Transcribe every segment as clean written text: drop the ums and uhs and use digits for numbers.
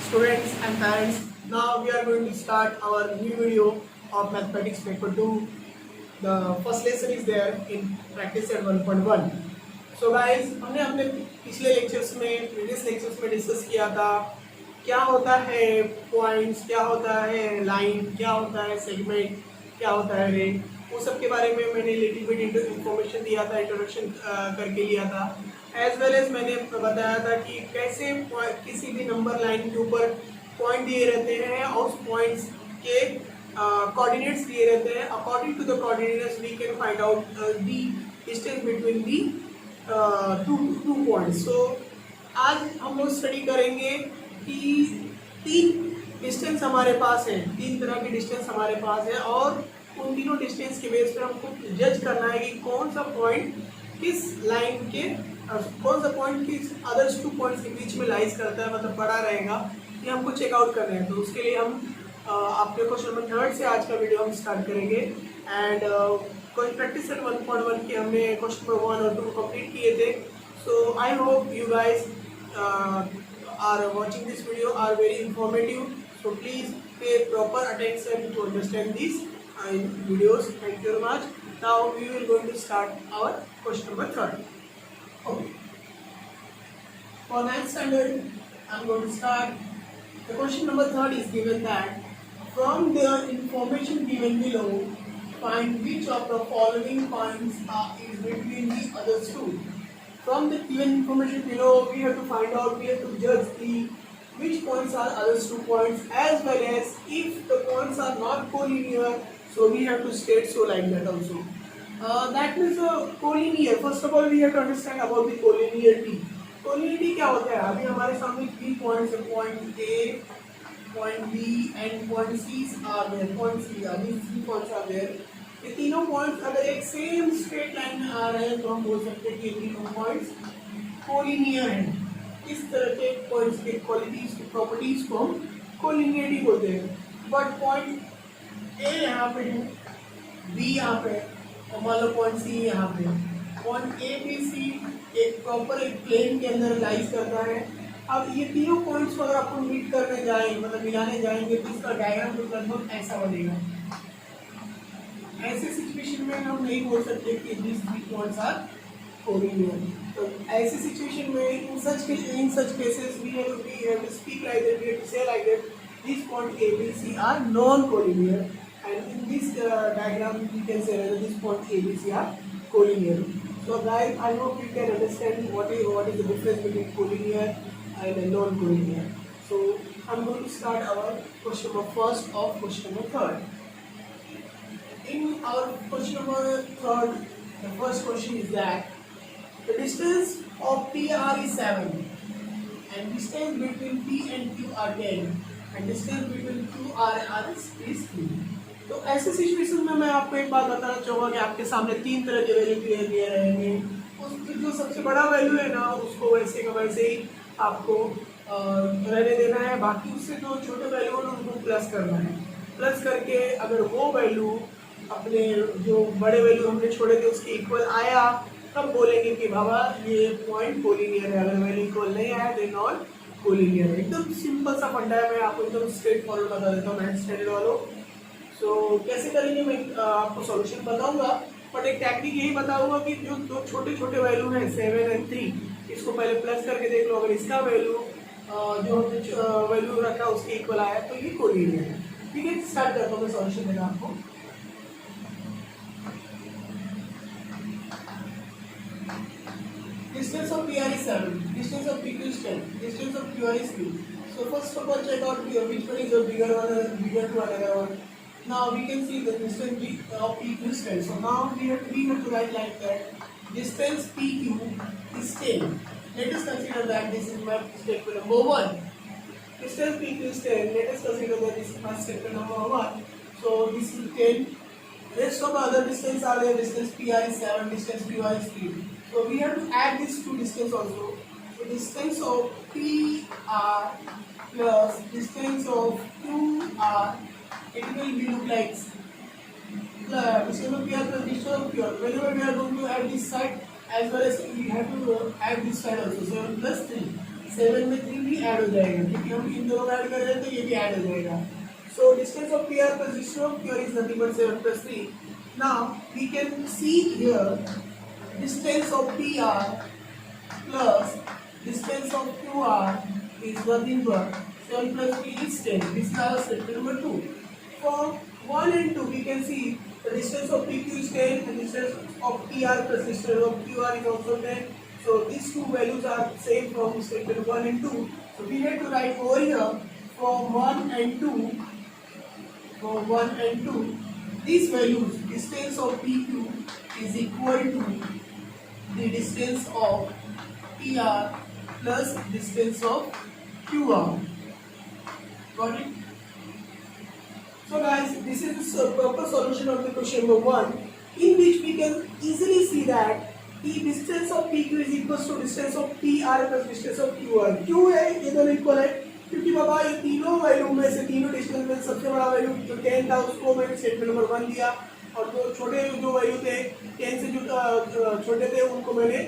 students and parents. Now we are going to start our new video of mathematics paper 2. The first lesson is there in practice at 1.1. So guys, हमने अपने पिछले lectures में previous lectures में discuss किया था क्या होता है पॉइंट्स, क्या होता है लाइन, क्या होता है सेगमेंट, क्या होता है रे, वो सब के बारे में मैंने लिटिल बिट इंफॉर्मेशन दिया था, इंट्रोडक्शन करके लिया था। एज वेल एज मैंने बताया था कि कैसे किसी भी नंबर लाइन के ऊपर पॉइंट दिए रहते हैं और उस पॉइंट्स के कोऑर्डिनेट्स दिए रहते हैं। According to the coordinates we can find out the distance between the two points. So आज हम लोग स्टडी करेंगे कि तीन डिस्टेंस हमारे पास है, तीन तरह के डिस्टेंस हमारे पास है और उन तीनों डिस्टेंस के बेस पर हमको जज करना है कि कौन सा पॉइंट किस लाइन के कौन सा पॉइंट किस अदर्स टू पॉइंट्स के बीच में लाइज करता है, मतलब बड़ा रहेगा, ये हमको चेकआउट करना है। तो उसके लिए हम आपके क्वेश्चन नंबर 3 से आज का वीडियो हम स्टार्ट करेंगे। एंड कोई प्रैक्टिस सेट 1.1 के हमने क्वेश्चन नंबर 1 और 2 कंप्लीट किए थे। So I hope you guys are watching this video are very informative, so please pay proper attention to understand these videos. Thank you very much. Now we will going to start our question number 3. Okay, for 9th standard I'm going to start. The question number 3 is given that from the information given below find which of the following points is between the other two. From the given information below, we have to find out, we have to judge which points are others two points, as well as if the points are not collinear, so we have to state so like that also. That means collinear. First of all, we have to understand about the collinearity. Collinearity क्या होता है? अभी हमारे सामने 3 points है, point A, point B and point C are there. Point C, these 3 points are there. ये तीनों points अगर एक सेम स्ट्रेट लाइन में आ रहे हैं तो हम बोल सकते हैं कि ये तीनों पॉइंट्स कोलिनियर हैं। इस तरह के पॉइंट्स के क्वालिटीज की प्रॉपर्टीज को हम कोलिनियरिटी बोलते हैं। बट पॉइंट ए यहाँ पे है, बी यहाँ पे और मान लो पॉइंट सी यहाँ पे। पॉइंट ए बी सी एक प्रॉपर एक प्लेन के अंदर लाइज करता है। अब ये तीनों पॉइंट्स को अगर आपको मीट करने जाएंगे, मतलब मिलाने जाएंगे, तो इसका डायग्राम तो लगभग ऐसा बनेगा। ऐसे सिचुएशन में हम नहीं बोल सकते कि this three points are collinear. तो ऐसे सिचुएशन में in such cases we have to speak like that, we have to say like that this point A B C are non collinear and in this diagram we can say that this point A B C are collinear. So guys I hope you can understand what is the difference between collinear and non collinear. So I am going to start our question number first of question number 3rd. In our question number 3rd, the first question is that the distance of PR is 7 and distance between P and Q are 10 and distance between Q and R is 3. तो ऐसे situation में मैं आपको एक बात बताना चाहूँगा कि आपके सामने 3 तरह के वैल्यू दिए रहेंगे। उसकी जो सबसे बड़ा वैल्यू है ना, उसको वैसे का वैसे ही आपको रहने देना है। बाकी उससे जो छोटे वैल्यू है उनको प्लस करना है। प्लस करके अगर वो वैल्यू अपने जो बड़े वैल्यू हमने छोड़े थे उसके इक्वल आया, तब बोलेंगे कि बाबा ये पॉइंट कोलिनियर है। अगर वैल्यू इक्वल नहीं आया तो नॉन कोलिनियर है। एकदम सिंपल सा फंडा है, मैं आपको एकदम स्ट्रेट फॉरवर्ड बता देता हूँ 9th स्टैंडर्ड वालों। सो कैसे करेंगे मैं आपको सॉल्यूशन बताऊंगा, बट एक टेक्निक यही बताऊंगा कि जो दो छोटे छोटे वैल्यू हैं 7 और 3, इसको पहले प्लस करके देख लो। अगर इसका वैल्यू जो हमने वैल्यू रखा उसके इक्वल आया तो ये कोलिनियर है। ठीक है, स्टार्ट करता हूँ मैं सॉल्यूशन देना आपको। Distance of PR is 7. Distance of PQ is 10. Distance of QR is 3. So first of all, check out which one is a bigger one and bigger to another one. Now we can see the distance of PQ is 10. So now we have to write like that. Distance PQ is 10. Let us consider that this is my statement number 1. Distance PQ is 10. Let us consider that this is my statement number 1. So this is 10. Rest of the other distance are there. Distance PR is 7. Distance QR is 3. So we have to add these two distance also. So distance of PR plus distance of QR, it will be look like distance of PR plus distance of QR. Whenever we are going to add this side as well as we have to add this side also. 7 plus 3. 7 में 3 भी add हो जाएगा क्योंकि हम इन दोनों add कर रहे हैं तो ये भी ऐड हो जाएगा. So distance of PR plus distance of QR is nothing but 7 plus 3. Now we can see here distance of PR plus distance of QR is nothing but 7 plus 3 is 10. This is our statement number 2. For 1 and 2 we can see the distance of PQ is 10 and distance of PR plus distance of QR is also 10. So these two values are same from statement 1 and 2. So we have to write over here from 1 and 2. For 1 and 2, these values, distance of PQ is equal to the distance of PR plus distance of QR. Got it? So guys, this is the proper solution of the question number 1, in which we can easily see that the distance of PQ is equal to distance of PR plus distance of QR. क्यों है ये दोनों equal है? क्योंकि बाबा ये तीनों value में से तीनों डिस्टेंस में सबसे बड़ा वैल्यू जो 10 था उसको मैंने स्टेटमेंट नंबर 1 दिया और जो छोटे जो वैल्यू थे 10 से जो छोटे थे उनको मैंने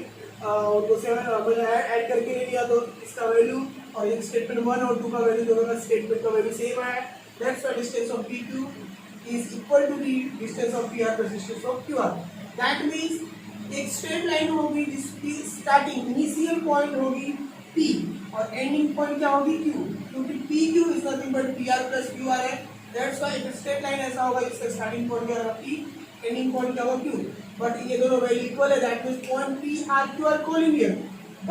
उनको 7 मैंने ऐड करके नहीं लिया तो इसका वैल्यू और ये स्टेटमेंट 1 और 2 का वैल्यू दोनों का स्टेटमेंट का वैल्यू सेम है. That's why distance of PQ is equal to the distance of PR plus distance of QR. That means एक स्ट्रेट लाइन होगी जिसकी स्टार्टिंग इनिशियल पॉइंट होगी P और एंडिंग पॉइंट क्या होगी Q, क्योंकि PQ is nothing but PR plus QR है. That's why एक स्ट्रेट लाइन ऐसा होगा जिसका स्टार्टिंग पॉइंट क्या होगा P, एंडिंग पॉइंट क्या होगा Q. बट ये दोनों वैल्यू इक्वल है. That means point P R Q are collinear.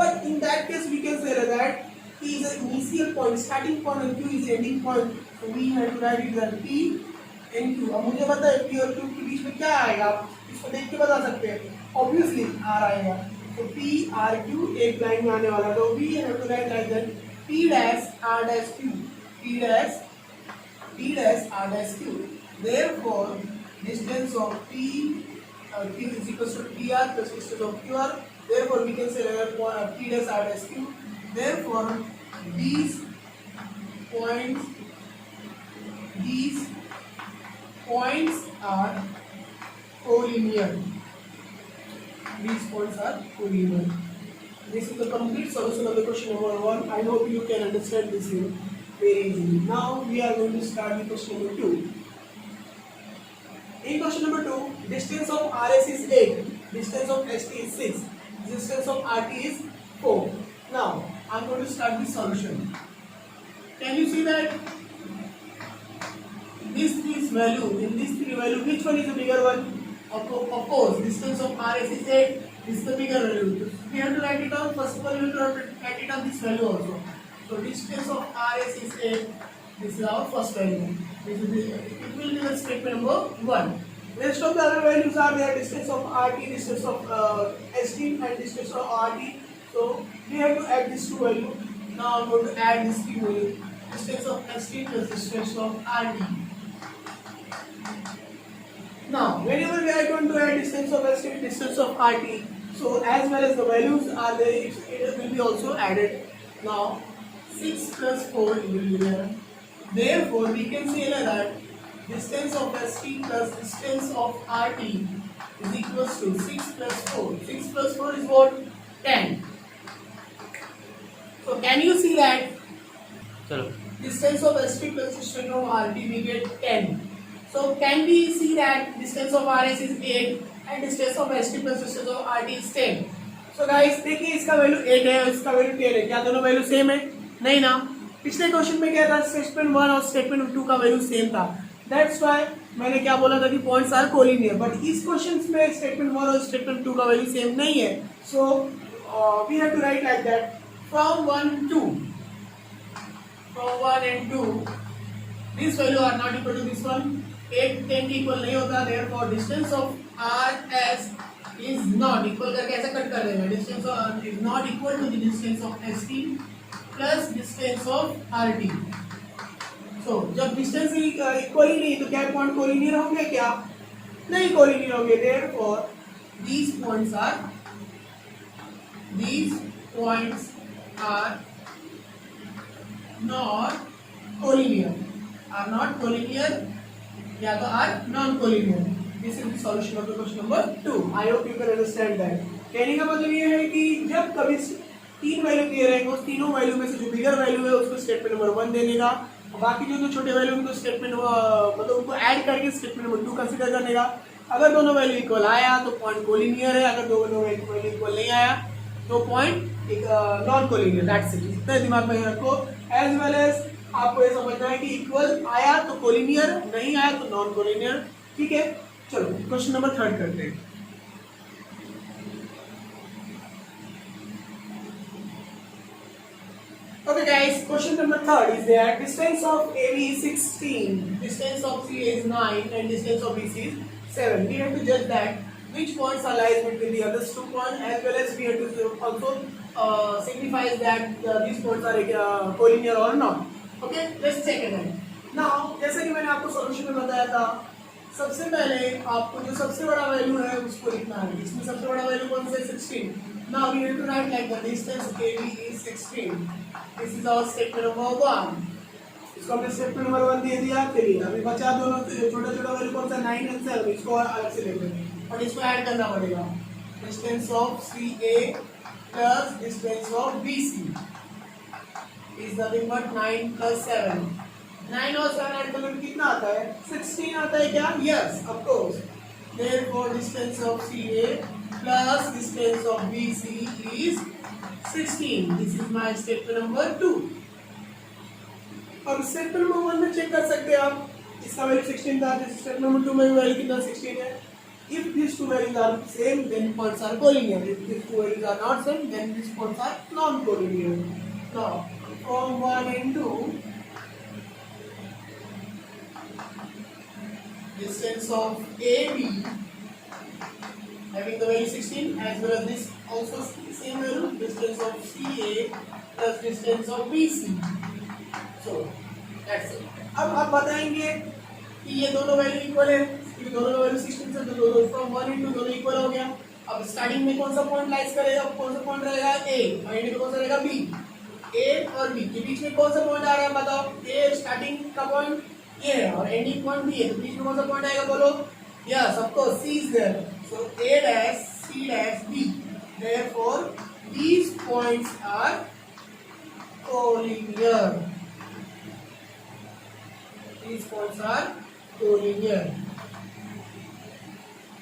But in that case we can say that P is an initial point, starting point and Q is ending point. So we have to write it as P and Q. अब मुझे पता है P और Q के बीच में क्या आएगा, आप इसको देख के बता सकते हैं. ऑब्वियसली R आएगा. तो P R Q एक लाइन में आने वाला. तो we have to write like that P dash R dash Q. P dash R dash Q. Therefore distance of P Q is equal to PR plus distance of QR. Therefore we can say that P dash R dash Q. Therefore these points are collinear. These points are collinear. This is the complete solution of the question number 1. I hope you can understand this here very easily. Now we are going to start the question number 2. In question number 2, distance of RS is 8, distance of ST is 6, distance of RT is 4. Now I am going to start the solution. Can you see that this value, in this three value, which one is the bigger one? Of course, distance of RS is 8. This is the bigger value. We have to write it down. First of all, we have to write it down this value also. So distance of RS is 8. This is our first value. This is it will be the statement number 1. Rest of the other values are there. Distance of RT, distance of ST, and distance of RT. So we have to add these two values. Now I'm going to add this two value. Distance of ST plus distance of RT. Now, whenever we are going to add distance of ST, distance of RT, so as well as the values are there, it will be also added. Now, 6 plus 4 will be there. Therefore, we can say that distance of ST plus distance of RT is equals to 6 plus 4. 6 plus 4 is what? 10. So, can you see that? Distance of ST plus distance of RT we get 10. So can we see that distance of RS is 8 and distance of ST plus distance of RT is 10. So guys देखिए इसका value 8 है और इसका value 10 है. क्या दोनों value same है? नहीं ना. पिछले क्वेश्चन में क्या था, स्टेटमेंट 1 और स्टेटमेंट 2 का वैल्यू सेम था. दैट्स व्हाई मैंने क्या बोला था कि पॉइंट्स आर कोलिनियर. बट इस क्वेश्चन में स्टेटमेंट 1 और स्टेटमेंट 2 का वैल्यू सेम नहीं है. So we have to write like that from 1 and 2 this value are not equal to this one. 8 10 के इक्वल नहीं होता. therefore distance of RS is not equal करके ऐसा कट कर देंगे. distance of is not equal to the distance of ST plus distance of RT. so जब distance equal ही नहीं तो क्या पॉइंट कोलिनियर होंगे? क्या नहीं कोलिनियर होंगे. therefore these points are not collinear या तो are non-collinear. This is the solution of the question number 2. I hope you can understand that. कहने का मतलब ये है कि जब कभी तीन वैल्यू दिए रहेंगे, उस तीनों वैल्यू में से जो बिगर वैल्यू है उसको स्टेटमेंट नंबर 1 देने का, और बाकी जो छोटे वैल्यू उनको स्टेटमेंट मतलब उनको ऐड करके स्टेटमेंट नंबर 2 कंसीडर करने का। अगर दोनों वैल्यू इक्वल आया तो पॉइंट कोलिनियर है, अगर दोनों वैल्यू इक्वल नहीं आया तो पॉइंट एक नॉन कोलिनियर। दैट्स इट, इतना दिमाग में रखो। एज वेल एज आपको ये समझना है कि इक्वल आया तो कोलिनियर, नहीं आया तो नॉन कोलिनियर। ठीक है, चलो क्वेश्चन नंबर 3 करते हैं। Okay guys, question number 3 is there. Distance of AB is 16, distance of CA is 9 and distance of BC is 7. We have to judge that which points are lies between the other 2 points, as well as we have to also signify that these points are collinear or not. Okay, let's check it out. Now, जैसे कि मैंने आपको solution में बताया था, सबसे पहले आपको जो सबसे बड़ा वैल्यू है उसको लिखना है। इसमें सबसे बड़ा वैल्यू कौन सा है? 16. Now we have to write like the distance AB is 16. This is our statement number 1. इसको हमने स्टेटमेंट नंबर 1 दे दिया। चलिए अभी बचा दोनों छोटा छोटा वैल्यू कौन सा 9 and 7, इसको अलग से लिख लेंगे और इसको ऐड करना पड़ेगा। Distance of CA plus distance of BC is nothing but 9 plus 7। 9 और 7 ऐड करने में कितना आता है? 16 आता है क्या? Yes, of course. Therefore distance of CA plus distance of BC is 16. This is my statement number 2. अब स्टेटमेंट नंबर 1 में चेक कर सकते हैं आप, इसका वैल्यू 16 था, स्टेटमेंट नंबर 2 में भी वैल्यू कितना 16 है। If these two values are same, then points are collinear. If these two values are not same, then these points are non-collinear. Now, from 1 and 2, distance of AB having the value 16, as well as this also same value, distance of CA plus distance of BC. So that's it. अब आप बताएंगे कि ये दोनों value equal है, क्योंकि दोनों value 16 से तो दोनों फ्रॉम 1 into दोनों इक्वल हो गया। अब स्टार्टिंग में कौन सा पॉइंट लाइज करेगा? कौन सा पॉइंट रहेगा? A, और एंड में कौन सा रहेगा? B। A और B के बीच में कौन सा पॉइंट आ रहा है बताओ? A स्टार्टिंग का पॉइंट ये है और एंडिंग पॉइंट भी है, तो बीच में कौन सा पॉइंट आएगा बोलो? Yes, of course C is there. So A dash C dash B. Therefore these points are collinear. These points are collinear.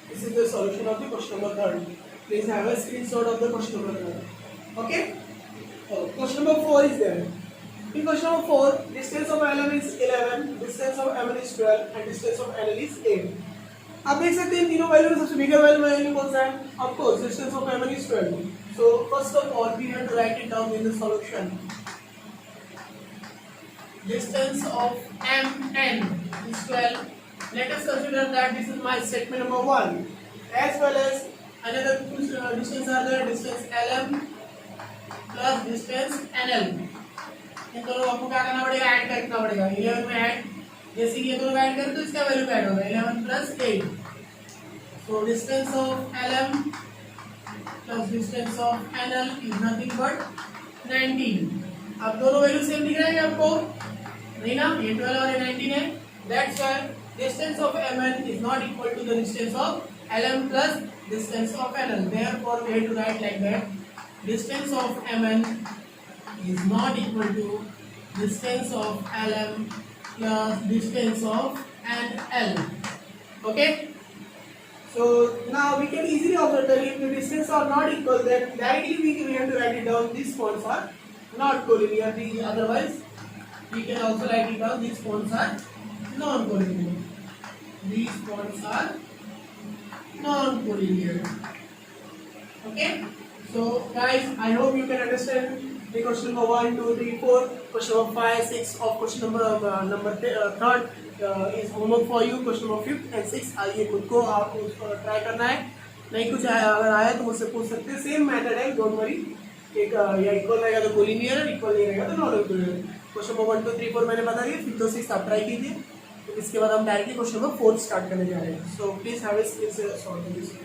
This is the solution of the question number 3. Please have a screenshot of the question number 3. Okay? So, question number 4 is there. In question number 4, distance of LM is 11, distance of MN is 12, and distance of NL is 8. आप देख सकते हैं तीनों value में सबसे बिगर value कौन सा है? Of course distance of MN is 12. So first of all, we have to write it down in the solution. Distance of MN is 12. Let us consider that this is my statement number 1. As well as another distance are there, distance LM plus distance NL. इन दोनों आपको क्या करना पड़ेगा? Add करना पड़ेगा। 11 में add, जैसे कि ये दोनों ऐड करें तो इसका वैल्यू ऐड होगा 11 plus 8। So distance of LM plus distance of NL is nothing but 19. अब दोनों वैल्यू सेम दिख रहे हैं आपको? नहीं ना, ये 12 और ये 19 है। That's why distance of MN is not equal to the distance of LM plus distance of NL. Therefore we have to write like that. Distance of MN is not equal to distance of LM plus distance of NL. Okay? So now we can easily observe that if the distance are not equal, then directly we have to write it down. These points are not collinear. Otherwise, we can also write it down. These points are non-collinear. These points are non-collinear. Okay? So guys, I hope you can understand the question number 1, 2, 3, 4, question number 5, 6 of question number 3 is homework for you. Question number 5 and 6 आइए खुद को आप try करना है। नहीं कुछ अगर आया तो मुझसे पूछ सकते हैं। सेम मेथड है, डोंट वरी। एक या इक्वल रहेगा तो कोलिनियर, इक्वल नहीं रहेगा तो नॉन कोलिनियर। क्वेश्चन नंबर 1, 2, 3, 4 मैंने बता दिया, 5 और 6 आप ट्राई कीजिए। तो इसके बाद हम डायरेक्टली क्वेश्चन नंबर 4 स्टार्ट करने जा रहे हैं। So please have a skill solve this.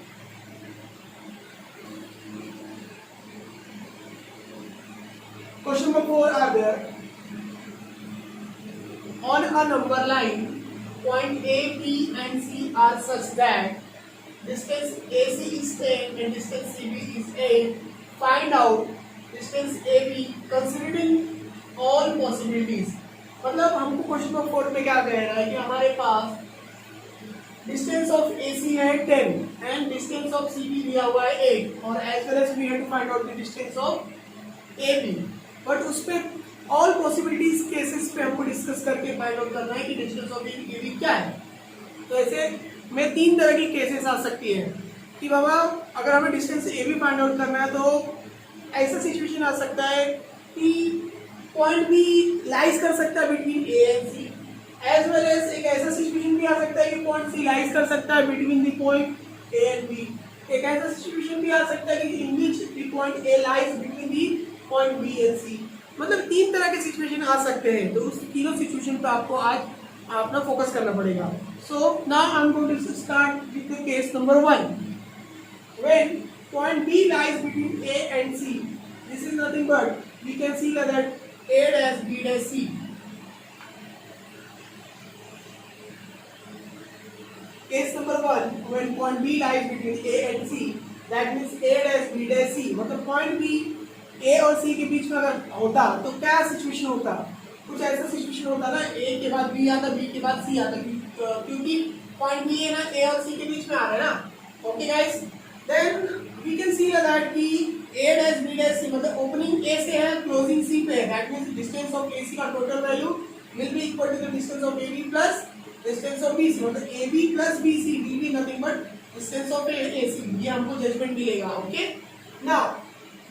Question number 4 are there. On a number line, point A, B and C are such that distance AC is 10 and distance CB is 8. Find out distance AB considering all possibilities। मतलब हमको question number 4 में क्या कह रहा है कि हमारे पास distance of AC है 10 एंड डिस्टेंस ऑफ CB दिया हुआ है 8 और as well as we have to find out the distance of AB। But उस पे ऑल पॉसिबिलिटीज केसेस पे हमको डिस्कस करके फाइंड आउट करना है कि डिस्टेंस ऑफ AB क्या है। तो ऐसे में 3 तरह की केसेस आ सकती है कि बाबा अगर हमें डिस्टेंस AB फाइंड आउट करना है तो ऐसा सिचुएशन आ सकता है कि पॉइंट बी लाइज कर सकता है between A and C, as well as एक ऐसा सिचुएशन भी आ सकता है कि पॉइंट C लाइज कर सकता है between the point A and B। एक ऐसा सिचुएशन भी आ सकता है कि in which the point A lies between the point B and C। मतलब 3 तरह के सिचुएशन आ सकते हैं, तो उस तीनों सिचुएशन पे आपको आज अपना फोकस करना पड़ेगा। So now I am going to start with the case number 1। When point B lies between A and C, this is nothing but we can see that A dash B dash C। Case number 1, when point B lies between A and C, that means A dash B dash C। मतलब point B A और C के बीच में अगर होता तो क्या situation होता? कुछ ऐसा सिचुएशन होता ना, A के बाद B आता, B के बाद C आता, क्योंकि point B है ना A और C के बीच में आ रहा है ना। Okay guys, then we can see that कि A dash B dash C मतलब opening A से है closing C पे है, that means distance of AC का total value will be equal to the distance of AB plus distance of BC। मतलब AB plus BC will be nothing but distance of AC। ये हमको judgment मिलेगा। Okay, now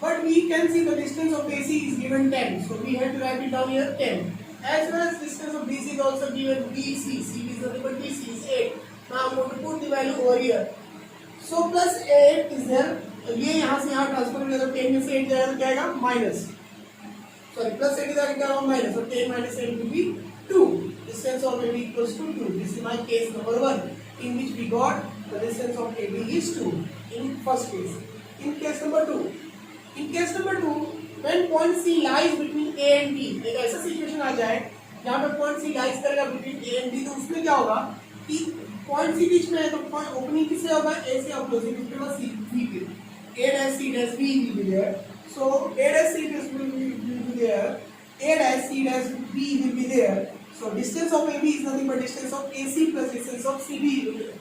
but we can see the distance of AC is given 10, so we have to write it down here 10, as well as distance of BC is also given BC, C is nothing but BC is 8। now I'm going to put the value over here, so plus 8 is there, ये यहाँ से यहाँ transfer हो जाएगा, 10 में से 8 जाएगा तो क्या आएगा माइनस, सॉरी प्लस 8 जाएगा क्या होगा माइनस, और 10 minus 8 will be 2। distance of AB equals to 2। this is my case number 1 in which we got the distance of AB is 2 in first case। in case number 2, when point C lies between A and B, एक ऐसा situation आ जाए जहाँ पे point C lies करेगा between A and B, तो उसमें क्या होगा कि पॉइंट C बीच में है तो पॉइंट ओपनिंग किससे होगा A से, और क्लोजिंग किसके पास C पे, A dash C dash B will be there, so A dash C dash B will be there, A dash C dash B will be there, so distance of AB is nothing but distance of AC plus distance of CB will be there।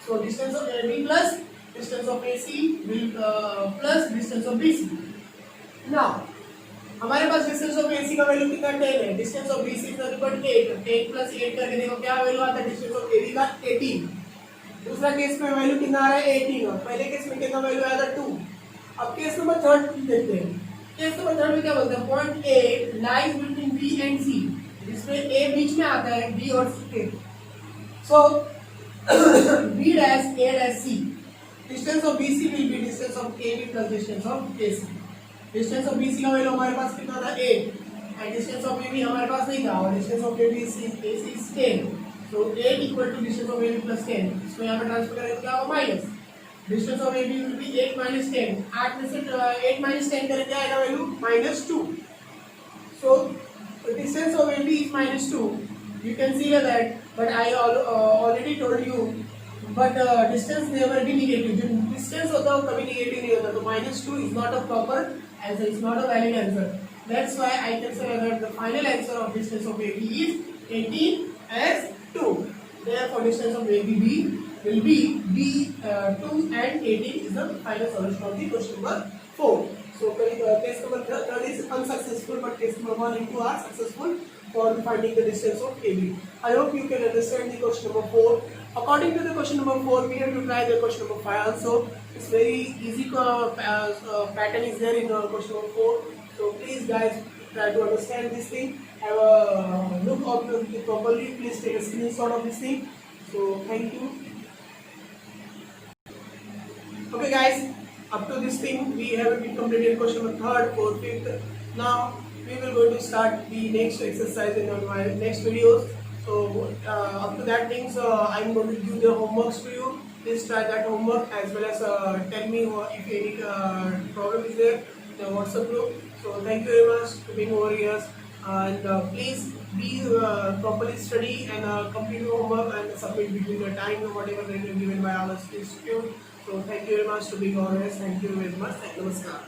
so distance of AB plus distance of AC will plus distance of BC। now हमारे पास distance of AC का value कितना 10 है, distance of BC is nothing but 8, 10 plus 8 करके देखो क्या value आता है, distance of AB का 18। दूसरा केस में वैल्यू कितना आ रहा है 18, और पहले केस में कितना वैल्यू आया था 2। अब केस नंबर 3 देखते हैं। केस नंबर 3 में क्या बोलते हैं, point A lies between B and C, जिसमें A बीच में आता है B और C के, सो B dash A dash C, distance of BC will be distance of AB plus distance of AC। Distance of BC का वैल्यू हमारे पास कितना था 8, एंड डिस्टेंस ऑफ AB हमारे पास नहीं था, और distance of AB is 10, so 8 equal to distance of AB plus 10। इसको यहाँ पे ट्रांसफर करें तो क्या होगा minus, distance of AB will be 8 minus 10, 8 में से 8 minus 10 करें क्या आएगा value -2, so distance of AB is -2। you can see that, but I already told you, but distance never be negative, जो distance होता है वो कभी negative नहीं होता, तो -2 is not a proper answer, is not a valid answer। that's why I can say that the final answer of distance of AB is 18 as 2, therefore distance of ABB will be 2 and 18 is the final solution of the question number 4। so case number 3 is unsuccessful, but case number 1 and 2 are successful for finding the distance of AB। I hope you can understand the question number 4। according to the question number 4 we have to try the question number 5 also। it's very easy pattern is there in question number 4, so please guys try to understand this thing, have a look of it properly, please take a screenshot of this thing, so thank you। okay guys, up to this thing we have completed question number 3rd, 4th, 5th। now we will go to start the next exercise in my next videos, so up to that things I'm going to give the homeworks to you, please try that homework, as well as tell me if any problem is there in the WhatsApp group। so thank you very much for being over here, and please be properly study and complete your homework and submit between the time whatever that is given by our institute। so thank you very much for being over here, thank you very much, namaskar।